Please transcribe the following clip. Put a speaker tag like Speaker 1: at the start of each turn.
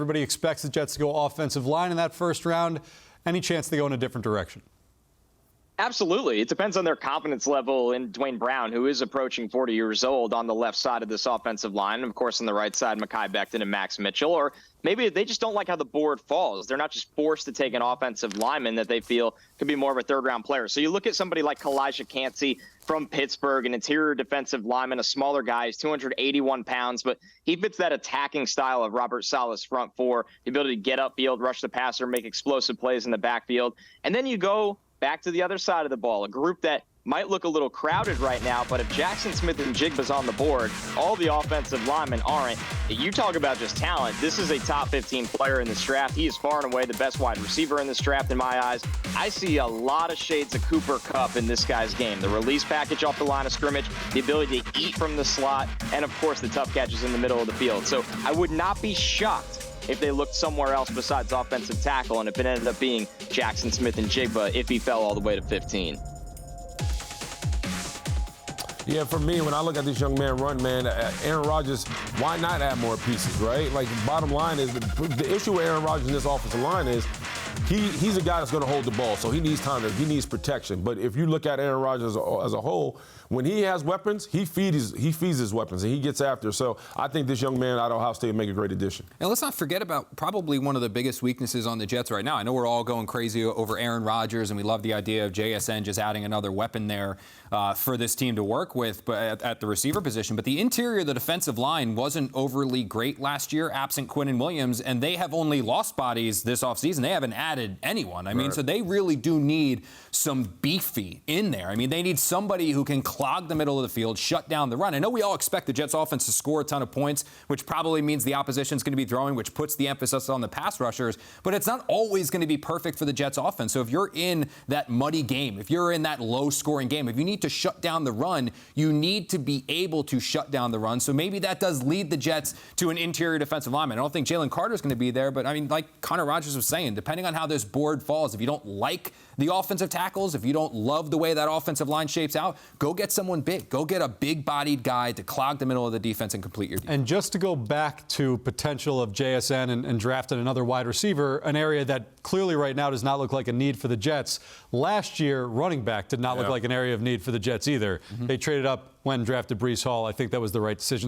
Speaker 1: Everybody expects the Jets to go offensive line in that first round. Any chance they go in a different direction?
Speaker 2: Absolutely. It depends on their confidence level in Dwayne Brown, who is approaching 40 years old on the left side of this offensive line. And of course, on the right side, Mekhi Becton and Max Mitchell. Or maybe they just don't like how the board falls. They're not just forced to take an offensive lineman that they feel could be more of a third-round player. So you look at somebody like Calijah Kancey from Pittsburgh, an interior defensive lineman, a smaller guy. He's 281 pounds, but he fits that attacking style of Robert Saleh's front four, the ability to get upfield, rush the passer, make explosive plays in the backfield. And then you go back to the other side of the ball, a group that might look a little crowded right now, but if Jaxon, Smith-Njigba's on the board, all the offensive linemen aren't. You talk about just talent. This is a top 15 player in this draft. He is far and away the best wide receiver in this draft in my eyes. I see a lot of shades of Cooper Kupp in this guy's game. The release package off the line of scrimmage, the ability to eat from the slot, and of course the tough catches in the middle of the field. So I would not be shocked if they looked somewhere else besides offensive tackle, and if it ended up being Jaxon Smith-Njigba if he fell all the way to 15.
Speaker 3: Yeah, for me, when I look at this young man run, man, Aaron Rodgers, why not add more pieces, right? Like, the bottom line is, the issue with Aaron Rodgers in this offensive line is he's a guy that's going to hold the ball, so he needs time, he needs protection. But if you look at Aaron Rodgers as a whole, when he has weapons, he feeds his weapons, and he gets after. So I think this young man out of Ohio State will make a great addition.
Speaker 4: And let's not forget about probably one of the biggest weaknesses on the Jets right now. I know we're all going crazy over Aaron Rodgers, and we love the idea of JSN just adding another weapon there for this team to work with, but at the receiver position. But the interior of the defensive line wasn't overly great last year, absent Quinnen Williams, and they have only lost bodies this offseason. They haven't added anyone. I mean, so they really do need some beefy in there. I mean, they need somebody who can clog the middle of the field, shut down the run. I know we all expect the Jets offense to score a ton of points, which probably means the opposition's going to be throwing, which puts the emphasis on the pass rushers, but it's not always going to be perfect for the Jets offense. So if you're in that muddy game, if you're in that low-scoring game, if you need to shut down the run, you need to be able to shut down the run. So maybe that does lead the Jets to an interior defensive lineman. I don't think Jalen Carter's going to be there, but I mean, like Connor Rogers was saying, depending on how this board falls, if you don't like the offensive tackles, if you don't love the way that offensive line shapes out, go get someone big. Go get a big-bodied guy to clog the middle of the defense and complete your defense.
Speaker 1: And just to go back to potential of JSN and drafting another wide receiver, an area that clearly right now does not look like a need for the Jets. Last year, running back did not look like an area of need for the Jets either. They traded up, went and drafted Breece Hall. I think that was the right decision.